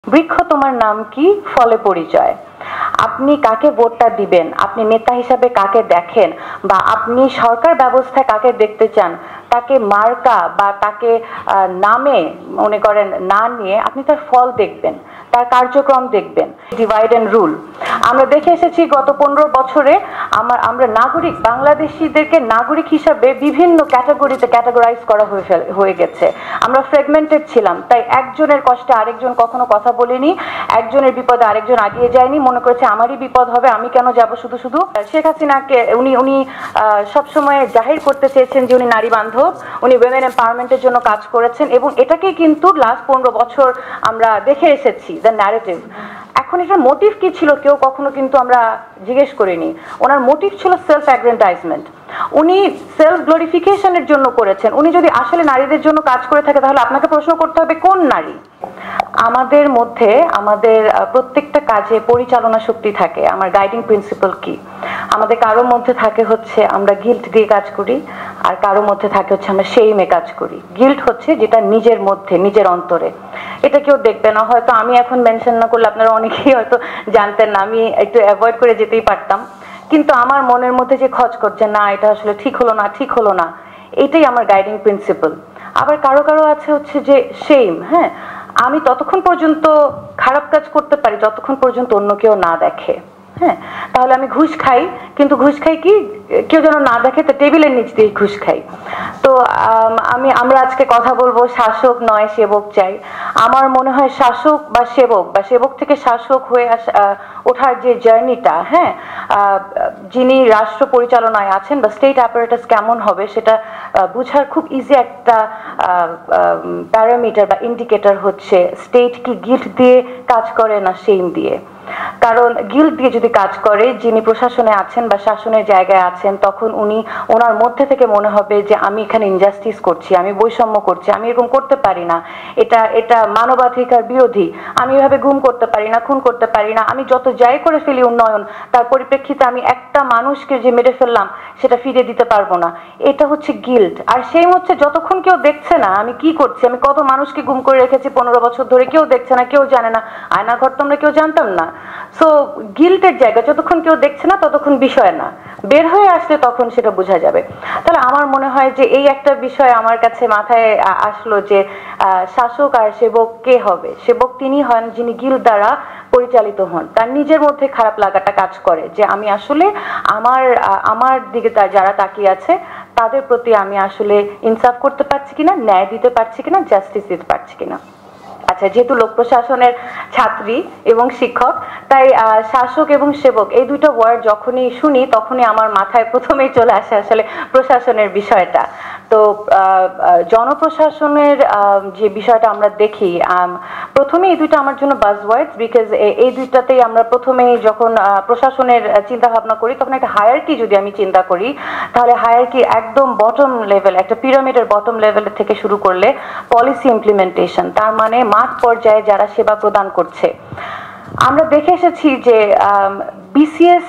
বৃক্ষ তোমার নাম কি, ফলে পরিচয়। আপনি কাকে ভোটটা দিবেন, আপনি নেতা হিসাবে কাকে দেখেন, বা আপনি সরকার ব্যবস্থায় কাকে দেখতে চান, তাকে মার্কা বা তাকে নামে মনে করেন না নিয়ে আপনি তার ফল দেখবেন, তার কার্যক্রম দেখবেন। ডিভাইড অ্যান্ড রুল আমরা দেখে এসেছি গত 15 বছরে। আমরা নাগরিক বাংলাদেশিদেরকে নাগরিক হিসাবে বিভিন্ন ক্যাটাগরিতে ক্যাটাগরাইজ করা হয়ে গেছে। আমরা ফ্র্যাগমেন্টেড ছিলাম, তাই একজনের কষ্টে আরেকজন কখনো কথা বলেনি, একজনের বিপদে আরেকজন আগিয়ে যায়নি, মনে করেছে আমারই বিপদ হবে, আমি কেন যাব শুধু শুধু। শেখ হাসিনাকে উনি সবসময় জাহির করতে চেয়েছেন যে উনি নারী বান্ধব, উনি উইমেন এম্পাওয়ারমেন্টের জন্য কাজ করেছেন, এবং এটাকেই কিন্তু লাস্ট 15 বছর আমরা দেখে এসেছি দ্য ন্যারেটিভ। এখন এটার মোটিভ কি ছিল কেউ কখনো কিন্তু আমরা জিজ্ঞেস করিনি। ওনার মোটিভ ছিল সেলফ অ্যাগ্রেন্ডাইজমেন্ট, উনি সেলফ গ্লোরিফিকেশনের জন্য করেছেন। উনি যদি আসলে নারীদের জন্য কাজ করে থাকে তাহলে আপনাকে প্রশ্ন করতে হবে কোন নারী। আমাদের মধ্যে আমাদের প্রত্যেকটা কাজে পরিচালনা শক্তি থাকে। আমার গাইডিং প্রিন্সিপাল কি, আমাদের কারোর মধ্যে থাকে হচ্ছে আমরা গিল্ট দিয়ে কাজ করি, আর কারোর মধ্যে থাকে হচ্ছে আমরা সেইমে কাজ করি। গিল্ট হচ্ছে যেটা নিজের মধ্যে, নিজের অন্তরে, এটা কেউ দেখবে না। হয়তো আমি এখন মেনশন না করলে আপনারা অনেকেই হয়তো জানতেন না, আমি একটু অ্যাভয়েড করে যেতেই পারতাম, কিন্তু আমার মনের মধ্যে যে খচ করছে না এটা আসলে ঠিক হলো না, ঠিক হলো না, এটাই আমার গাইডিং প্রিন্সিপাল। আবার কারো কারো আছে হচ্ছে যে সেইম, হ্যাঁ আমি ততক্ষণ পর্যন্ত খারাপ কাজ করতে পারি যতক্ষণ পর্যন্ত অন্য কেউ না দেখে। হ্যাঁ, তাহলে আমি ঘুষ খাই, কিন্তু ঘুষ খাই কি কেউ যেন না দেখে, তো টেবিলের নিচ দিয়ে ঘুষ খাই। তো আমরা আজকে কথা বলবো শাসক নয় সেবক চাই। আমার মনে হয় শাসক বা সেবক থেকে শাসক হয়ে ওঠার যে জার্নিটা, হ্যাঁ যিনি রাষ্ট্র পরিচালনায় আছেন বা স্টেট অ্যাপারেটাস কেমন হবে সেটা বোঝার খুব ইজি একটা প্যারামিটার বা ইন্ডিকেটর হচ্ছে স্টেট কি গিল্ট দিয়ে কাজ করে না সেইম দিয়ে। কারণ গিল্ট দিয়ে যদি কাজ করে, যিনি প্রশাসনে আছেন বা শাসনের জায়গায় আছেন, তখন ওনার মধ্যে থেকে মনে হবে যে আমি এখানে ইনজাস্টিস করছি, আমি বৈষম্য করছি, আমি এরকম করতে পারি না, এটা মানবাধিকার বিরোধী, আমি এভাবে গুম করতে পারি না, খুন করতে পারি না, আমি যত যাই করে ফেলি উন্নয়ন, তার পরিপ্রেক্ষিতে আমি একটা মানুষকে যে মেরে ফেললাম সেটা ফিরিয়ে দিতে পারবো না। এটা হচ্ছে গিল্ট। আর সেই হচ্ছে যতক্ষণ কেউ দেখছে না আমি কি করছি, আমি কত মানুষকে গুম করে রেখেছি 15 বছর ধরে, কেউ দেখছে না, কেউ জানে না, আয়নাঘর তো আমরা কেউ জানতাম না। সো গিল্টের জায়গা যতক্ষণ কেউ দেখছে না ততক্ষণ বিষয় না, বের হয়ে আসলে তখন সেটা বোঝা যাবে। তাহলে আমার মনে হয় যে এই একটা বিষয় আমার কাছে মাথায় আসলো যে শাসক আর সেবক কে হবে। সেবক তিনি হন যিনি গিল্ট দ্বারা পরিচালিত হন, তার নিজের মধ্যে খারাপ লাগাটা কাজ করে যে আমি আসলে আমার দিকে যারা তাকিয়ে আছে তাদের প্রতি আমি আসলে ইনসাফ করতে পারছি কিনা, ন্যায় দিতে পারছি কিনা, জাস্টিস দিতে পারছি কিনা। আচ্ছা, যেহেতু লোক প্রশাসনের ছাত্রী এবং শিক্ষক, তাই শাসক এবং সেবক এই দুটো ওয়ার্ড যখনই শুনি তখনই আমার মাথায় প্রথমেই চলে আসে আসলে প্রশাসনের বিষয়টা। তো জনপ্রশাসনের যে বিষয়টা আমরা দেখি, প্রথমে এই দুইটা আমার জন্য বাজওয়ার্ডস, বিকজ এই দুইটাতেই আমরা প্রথমেই যখন প্রশাসনের চিন্তা ভাবনা করি তখন একটা হায়ারকি যদি আমি চিন্তা করি, তাহলে হায়ারকি একদম বটম লেভেল, একটা পিরামিডের বটম লেভেল থেকে শুরু করলে পলিসি ইমপ্লিমেন্টেশন, তার মানে মাঠ পর্যায়ে যারা সেবা প্রদান করছে। আমরা দেখে এসেছি যে বিসিএস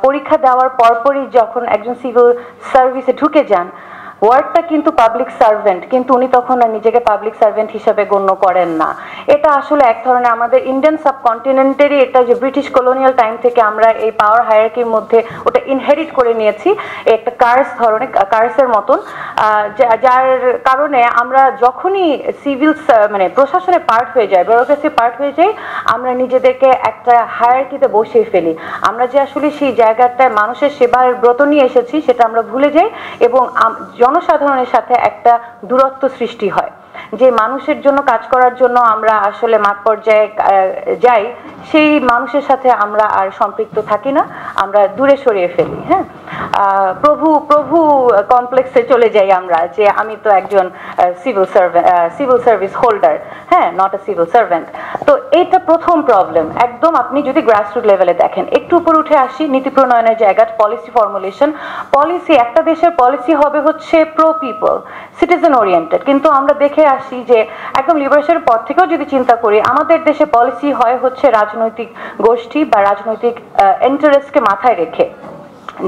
পরীক্ষা দেওয়ার পরপরই যখন একজন সিভিল সার্ভিসে ঢুকে যান, ওয়ার্ডটা কিন্তু পাবলিক সার্ভেন্ট, কিন্তু উনি তখন নিজেকে পাবলিক সার্ভেন্ট হিসেবে গণ্য করেন না। এটা আসলে এক ধরনের আমাদের ইন্ডিয়ান সাবকন্টিনেন্টেরই এটা, যে ব্রিটিশ কলোনিয়াল টাইম থেকে আমরা এই পাওয়ার হায়ারার্কির মধ্যে ওটা ইনহেরিট করে নিয়েছি, একটা কার্সের মতন, যার কারণে আমরা যখনই সিভিল মানে প্রশাসনে পার্ট হয়ে যায়, ব্যুরোক্রেসি পার্ট হয়ে যায়, আমরা নিজেদেরকে একটা হায়ারার্কিতে বসিয়ে ফেলি। আমরা যে আসলে সেই জায়গাটায় মানুষের সেবার ব্রত নিয়ে এসেছি সেটা আমরা ভুলে যাই, এবং জনসাধারণের সাথে একটা দূরত্ব সৃষ্টি হয়। যে মানুষের জন্য কাজ করার জন্য আমরা আসলে মাঠ পর্যায়ে যাই, সেই মানুষের সাথে আমরা আর সম্পৃক্ত থাকি না, আমরা দূরে সরিয়ে ফেলি। হ্যাঁ, প্রভু কমপ্লেক্সে চলে যাই আমরা, যে আমি তো একজন সিভিল সার্ভিস হোল্ডার, হ্যাঁ, নট আ সিভিল সার্ভেন্ট। তো এইটা প্রথম প্রবলেম। একদম আপনি যদি গ্রাসরুট লেভেলে দেখেন, একটু উপর উঠে আসি নীতি প্রণয়নের জায়গা, পলিসি ফর্মুলেশন। পলিসি, একটা দেশের পলিসি হবে হচ্ছে প্রো পিপল, সিটিজেন ওরিয়েন্টেড, কিন্তু আমরা দেখে আসি যে একদম লিবারেশনের পর থেকেও যদি চিন্তা করি, আমাদের দেশে পলিসি হয় হচ্ছে রাজনৈতিক গোষ্ঠী বা রাজনৈতিক ইন্টারেস্টকে মাথায় রেখে,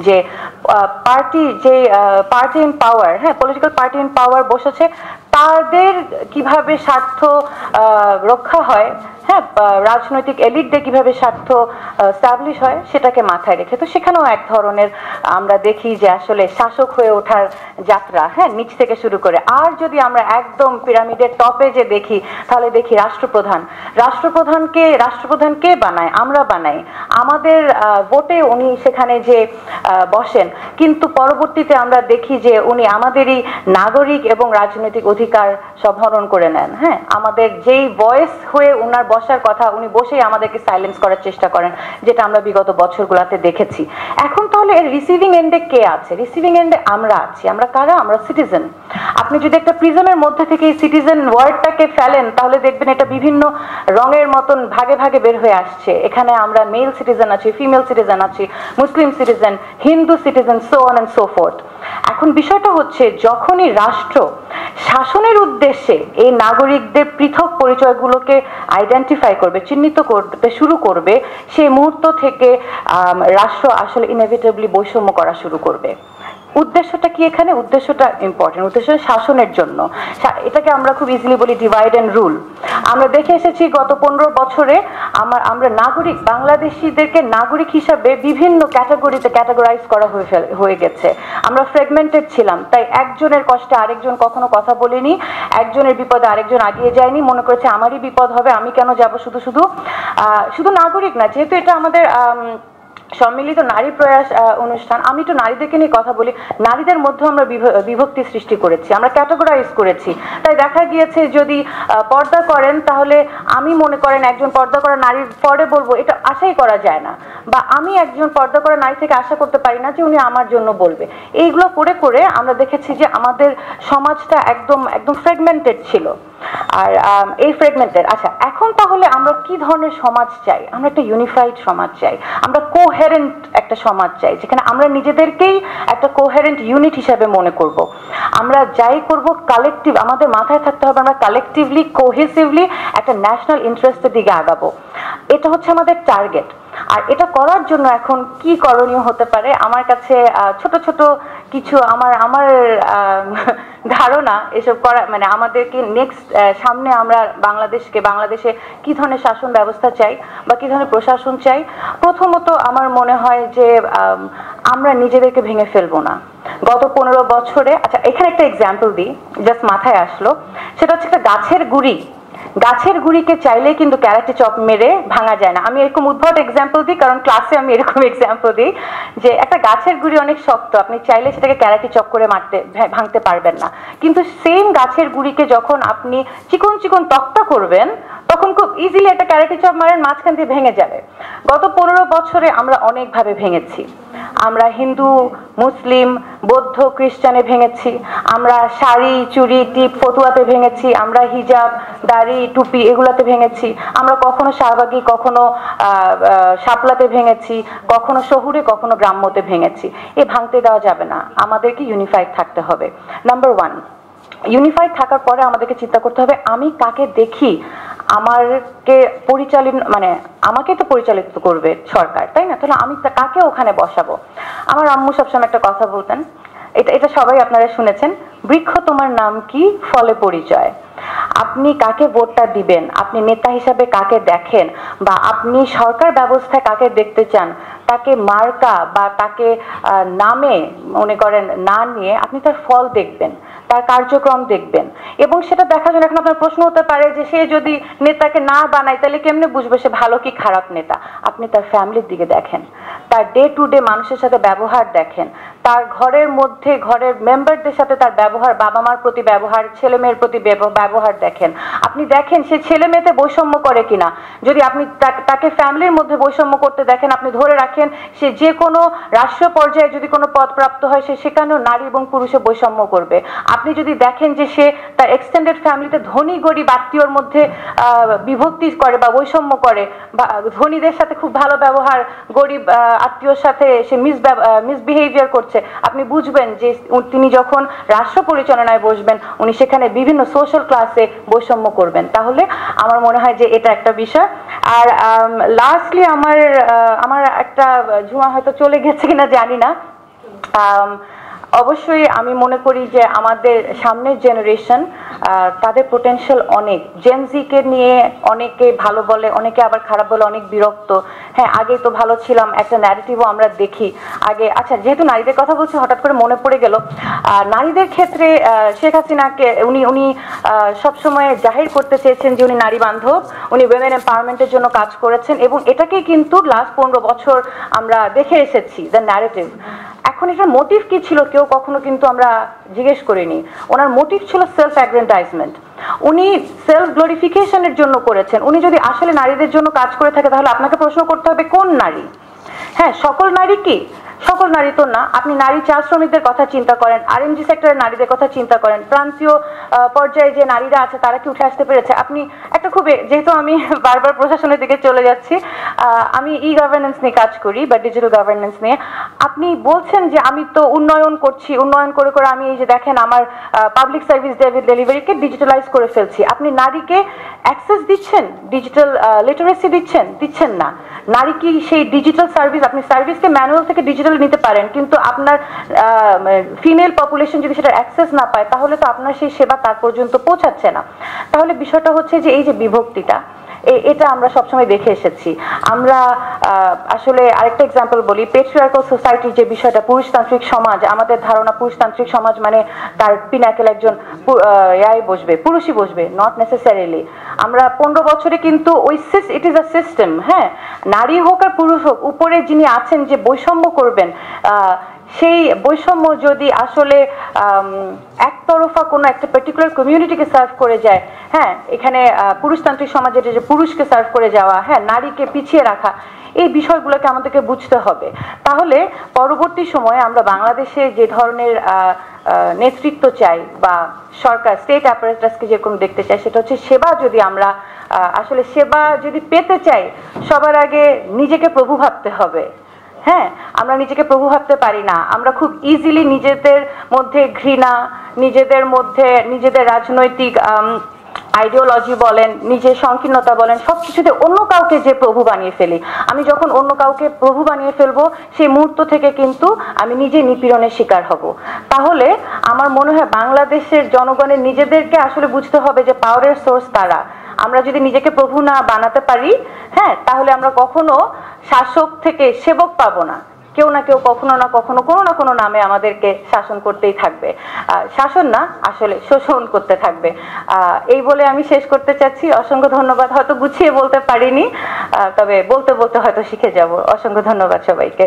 যে পার্টি যে পার্টি ইন পাওয়ার, হ্যাঁ, পলিটিক্যাল পার্টি ইন পাওয়ার বসেছে, তাদের কিভাবে স্বার্থ রক্ষা হয়, হ্যাঁ, রাজনৈতিক এলিটদের কিভাবে স্বার্থ স্টাবলিশ হয় সেটাকে মাথায় রেখে। তো সেখানেও এক ধরনের আমরা দেখি যে আসলে শাসক হয়ে ওঠার যাত্রা, হ্যাঁ, নিচ থেকে শুরু করে। আর যদি আমরা একদম পিরামিডের টপে যে দেখি, তাহলে দেখি রাষ্ট্রপ্রধান কে বানায়? আমরা বানাই, আমাদের ভোটে উনি সেখানে যে বসেন, কিন্তু পরবর্তীতে আমরা দেখি যে উনি আমাদেরই নাগরিক এবং রাজনৈতিক অধিকার সব হরণ করে নেন। হ্যাঁ, আমাদের যেই ভয়েস হয়ে উনার বসার কথা, উনি বসেই আমাদেরকে সাইলেন্স করার চেষ্টা করেন, যেটা আমরা বিগত বছরগুলোতে দেখেছি। এখন তাহলে এর রিসিভিং এন্ডে কে আছে? রিসিভিং এন্ডে আমরা আছি। আমরা কারা? আমরা সিটিজেন। আপনি যদি একটা প্রিজমের মধ্যে থেকে এই সিটিজেন ওয়ার্ডটাকে ফেলেন, তাহলে দেখবেন এটা বিভিন্ন রঙের মতন ভাগে ভাগে বের হয়ে আসছে। এখানে আমরা মেল সিটিজেন আছি, ফিমেল সিটিজেন আছি, Muslim citizen, Hindu citizen, so on and so forth. এখন বিষয়টা হচ্ছে, যখনই রাষ্ট্র শাসনের উদ্দেশ্যে এই নাগরিকদের পৃথক পরিচয়গুলোকে আইডেন্টিফাই করবে, চিহ্নিত করতে শুরু করবে, সেই মুহূর্ত থেকে রাষ্ট্র আসলে ইনএভিটেবলি বৈষম্য করা শুরু করবে। উদ্দেশ্যটা কি এখানে? উদ্দেশ্যটা ইম্পর্টেন্ট। উদ্দেশ্য শাসনের জন্য। এটাকে আমরা খুব ইজিলি বলি ডিভাইড অ্যান্ড রুল। আমরা দেখে এসেছি গত 15 বছরে আমরা নাগরিক, বাংলাদেশিদেরকে নাগরিক হিসাবে বিভিন্ন ক্যাটাগরিতে ক্যাটাগরাইজ করা হয়ে গেছে। আমরা ফ্র্যাগমেন্টেড ছিলাম, তাই একজনের কষ্টে আরেকজন কখনো কথা বলেনি, একজনের বিপদে আরেকজন আগিয়ে যায়নি, মনে করেছে আমারই বিপদ হবে, আমি কেন যাব। শুধু নাগরিক না, যেহেতু এটা আমাদের সম্মিলিত নারী প্রয়াস অনুষ্ঠান, আমি তো নারীদেরকে নিয়ে কথা বলি, নারীদের মধ্যে আমরা বিভক্তি সৃষ্টি করেছি, আমরা ক্যাটাগরাইজ করেছি। তাই দেখা গিয়েছে যদি পর্দা করেন, তাহলে আমি মনে করেন একজন পর্দা করা নারীর পরে বলবো, এটা আশাই করা যায় না, বা আমি একজন পর্দা করা নারী থেকে আশা করতে পারি না যে উনি আমার জন্য বলবে। এইগুলো করে করে আমরা দেখেছি যে আমাদের সমাজটা একদম ফ্র্যাগমেন্টেড ছিল। আর এই ফ্র্যাগমেন্টেড, আচ্ছা, এখন তাহলে আমরা কি ধরনের সমাজ চাই? আমরা একটা ইউনিফাইড সমাজ চাই, আমরা কোহেরেন্ট একটা সমাজ চাই, যেখানে আমরা নিজেদেরকেই একটা কোহেরেন্ট ইউনিট হিসাবে মনে করব। আমরা যাই করব কালেকটিভ, আমাদের মাথায় থাকতে হবে আমরা কালেকটিভলি, কোহেসিভলি একটা ন্যাশনাল ইন্টারেস্টের দিকে আগাবো। এটা হচ্ছে আমাদের টার্গেট। আর এটা করার জন্য এখন কি করণীয় হতে পারে? আমার কাছে ছোট ছোট কিছু আমার ধারণা এসব করা, মানে আমাদেরকে নেক্সট সামনে আমরা বাংলাদেশে কি ধরনের শাসন ব্যবস্থা চাই বা কি ধরনের প্রশাসন চাই। প্রথমত আমার মনে হয় যে আমরা নিজেদেরকে ভেঙে ফেলবো না। গত 15 বছরে, আচ্ছা এখানে একটা এক্সাম্পল দিই, জাস্ট মাথায় আসলো, সেটা হচ্ছে একটা গাছের গুড়িকে চাইলে কিন্তু ক্যারাটে চপ মেরে ভাঙা যায় না। আমি এরকম উদ্ভট এক্সাম্পল দিই কারণ ক্লাসে আমি এরকম এক্সাম্পল দিই যে একটা গাছের গুড়ি অনেক শক্ত, আপনি চাইলে সেটাকে ক্যারাটে চপ করে ভাঙতে পারবেন না। কিন্তু সেম গাছের গুড়িকে যখন আপনি চিকন চিকন তক্তা করবেন, তখন খুব ইজিলি একটা ক্যারাটে চপ মারেন, মাঝখান দিয়ে ভেঙে যাবে। গত 15 বছরে আমরা অনেকভাবে ভেঙেছি। আমরা হিন্দু, মুসলিম, বৌদ্ধ, খ্রিস্টানে ভেঙেছি, আমরা শাড়ি, চুড়ি, টিপ, ফতুয়াতে ভেঙেছি, আমরা হিজাব, দাড়ি, টুপি এগুলাতে ভেঙেছি, আমরা কখনো শাহবাগী, কখনো শাপলাতে ভেঙেছি, কখনো শহুরে, কখনো গ্রাম্যতে ভেঙেছি। ভাঙতে দেওয়া যাবে না, আমাদেরকে ইউনিফাইড থাকতে হবে। নাম্বার 1, ইউনিফাইড থাকার পরে আমাদেরকে চিন্তা করতে হবে আমি কাকে দেখি আমাকে তো পরিচালিত করবে সরকার, তাই না? তাহলে আমি কাকে ওখানে বসাবো? আমার আম্মু সবসময় একটা কথা বলতেন, এটা সবাই আপনারা শুনেছেন, বৃক্ষ তোমার নাম কি, ফলে পরিচয়। আপনি কাকে ভোটটা দিবেন, আপনি নেতা হিসাবে কাকে দেখেন, বা আপনি সরকার ব্যবস্থায় কাকে দেখতে চান, তাকে মার্কা বা তাকে নামে মনে করেন না নিয়ে আপনি তার ফল দেখবেন, তার কার্যক্রম দেখবেন। এবং সেটা দেখার জন্য এখন আপনার প্রশ্ন হতে পারে যে সে যদি নেতাকে না বানায় তাহলে কেমনে বুঝবে সে ভালো কি খারাপ নেতা? আপনি তার ফ্যামিলির দিকে দেখেন, তার ডে টু ডে মানুষের সাথে ব্যবহার দেখেন, তার ঘরের মধ্যে ঘরের মেম্বারদের সাথে তার ব্যবহার, বাবা মার প্রতি ব্যবহার, ছেলে মেয়ের প্রতি ব্যবহার দেখেন। আপনি দেখেন সে ছেলে মেয়েতে বৈষম্য করে কিনা। যদি আপনি তাকে ফ্যামিলির মধ্যে বৈষম্য করতে দেখেন, আপনি ধরে রাখেন সে যে কোনো রাষ্ট্রীয় পর্যায়ে যদি কোনো পদ প্রাপ্ত হয় সে সেখানেও নারী এবং পুরুষে বৈষম্য করবে। আপনি যদি দেখেন যে সে তার এক্সটেন্ডেড ফ্যামিলিতে ধনী গরিব আত্মীয়র মধ্যে বিভক্তি করে বা বৈষম্য করে, বা ধনীদের সাথে খুব ভালো ব্যবহার, গরিব আত্মীয়র সাথে সে মিসবিহেভিয়ার করছে, আপনি বুঝবেন যে তিনি যখন রাষ্ট্র পরিচালনায় বসবেন উনি সেখানে বিভিন্ন সোশ্যাল ক্লাসে বৈষম্য করবেন। তাহলে আমার মনে হয় যে এটা একটা বিষয়। আর লাস্টলি আমার একটা ঝুমা হয়তো চলে গেছে কিনা জানি না, অবশ্যই আমি মনে করি যে আমাদের সামনের জেনারেশন তাদের পোটেনশিয়াল অনেক। জেনজিকে নিয়ে অনেকে ভালো বলে, অনেকে আবার খারাপ বলে, অনেক বিরক্ত। হ্যাঁ, আগে তো ভালো ছিলাম, একটা ন্যারেটিভও আমরা দেখি আগে। আচ্ছা, যেহেতু নারীদের কথা বলছি হঠাৎ করে মনে পড়ে গেল, নারীদের ক্ষেত্রে শেখ হাসিনাকে উনি সবসময় জাহির করতে চেয়েছেন যে উনি নারী বান্ধব, উনি উইমেন এম্পাওয়ারমেন্টের জন্য কাজ করেছেন, এবং এটাকেই কিন্তু লাস্ট 15 বছর আমরা দেখে এসেছি দ্য ন্যারেটিভ। এখন এটার মোটিভ কি ছিল কেউ কখনো কিন্তু আমরা জিজ্ঞেস করিনি। ওনার মোটিভ ছিল সেলফ অ্যাগ্রেন্ডাইজমেন্ট। উনি সেলফ গ্লোরিফিকেশনের জন্য করেছেন। উনি যদি আসলে নারীদের জন্য কাজ করে থাকে তাহলে আপনাকে প্রশ্ন করতে হবে কোন নারী। হ্যাঁ, সকল নারী কি? সকল নারী তো না। আপনি নারী চা শ্রমিকদের কথা চিন্তা করেন, আরএমজি সেক্টরের নারীদের কথা চিন্তা করেন, প্রান্তীয় পর্যায়ে যে নারীরা আছে তারা কি উঠে আসতে পেরেছে? আপনি একটা খুব, যেহেতু আমি বারবার প্রশাসনের দিকে চলে যাচ্ছি, আমি ই গভর্নেন্স নিয়ে কাজ করি বা ডিজিটাল গভর্নেন্স নিয়ে। আপনি বলছেন যে আমি তো উন্নয়ন করছি, উন্নয়ন করে করে আমি এই যে দেখেন আমার পাবলিক সার্ভিস ডেলিভারিকে ডিজিটালাইজ করে ফেলছি। আপনি নারীকে অ্যাক্সেস দিচ্ছেন, ডিজিটাল লিটারেসি দিচ্ছেন না। নারী কি সেই ডিজিটাল সার্ভিস, আপনি সার্ভিসকে ম্যানুয়াল থেকে ডিজিটাল নিতে পারেন, কিন্তু আপনার ফিমেল পপুলেশন যদি সেটা অ্যাক্সেস না পায় তাহলে তো আপনার সেই সেবা তার পর্যন্ত পৌঁছাচ্ছে না। তাহলে বিষয়টা হচ্ছে যে এই যে বিভক্তিটা, এটা আমরা সবসময় দেখে এসেছি। আমরা আসলে আরেকটা এক্সাম্পল বলি, পেট্রিয়ার্কাল সোসাইটির যে বিষয়টা, পুরুষতান্ত্রিক সমাজ। আমাদের ধারণা পুরুষতান্ত্রিক সমাজ মানে তার পিনাকেল একজন বসবে, পুরুষই বসবে, নট নেসেসারিলি। আমরা 15 বছরে কিন্তু ওই ইট ইজ আ সিস্টেম। হ্যাঁ, নারী হোক আর পুরুষ হোক, উপরে যিনি আছেন যে বৈষম্য করবেন, সেই বৈষম্য যদি আসলে একতরফা কোনো একটা পার্টিকুলার কমিউনিটিকে সার্ভ করে যায়, হ্যাঁ, এখানে পুরুষতান্ত্রিক সমাজে যে পুরুষকে সার্ভ করে যাওয়া, হ্যাঁ, নারীকে পিছিয়ে রাখা, এই বিষয়গুলোকে আমাদেরকে বুঝতে হবে। তাহলে পরবর্তী সময়ে আমরা বাংলাদেশে যে ধরনের নেতৃত্ব চাই বা সরকার স্টেট অ্যাপারেটাসকে যেরকম দেখতে চাই, সেটা হচ্ছে সেবা। যদি আমরা আসলে সেবা যদি পেতে চাই, সবার আগে নিজেকে প্রভু ভাবতে হবে। হ্যাঁ, আমরা নিজেকে প্রভু ভাবতে পারি না। আমরা খুব ইজিলি নিজেদের মধ্যে ঘৃণা, নিজেদের মধ্যে নিজেদের রাজনৈতিক আইডিওলজি বলেন, নিজের সংকীর্ণতা বলেন, সবকিছুতে অন্য কাউকে যে প্রভু বানিয়ে ফেলি। আমি যখন অন্য কাউকে প্রভু বানিয়ে ফেলবো, সেই মুহূর্ত থেকে কিন্তু আমি নিজে নিপীড়নের শিকার হব। তাহলে আমার মনে হয় বাংলাদেশের জনগণের নিজেদেরকে আসলে বুঝতে হবে যে পাওয়ারের সোর্স তারা। আমরা যদি নিজেকে প্রভু না বানাতে পারি, হ্যাঁ, তাহলে আমরা কখনো শাসক থেকে সেবক পাবো না। কেউ না কেউ কখনো না কখনো কোনো না কোনো নামে আমাদেরকে শাসন করতেই থাকবে। শাসন না, আসলে শোষণ করতে থাকবে। এই বলে আমি শেষ করতে চাচ্ছি। অসংখ্য ধন্যবাদ। হয়তো গুছিয়ে বলতে পারিনি, তবে বলতে বলতে হয়তো শিখে যাব। অসংখ্য ধন্যবাদ সবাইকে।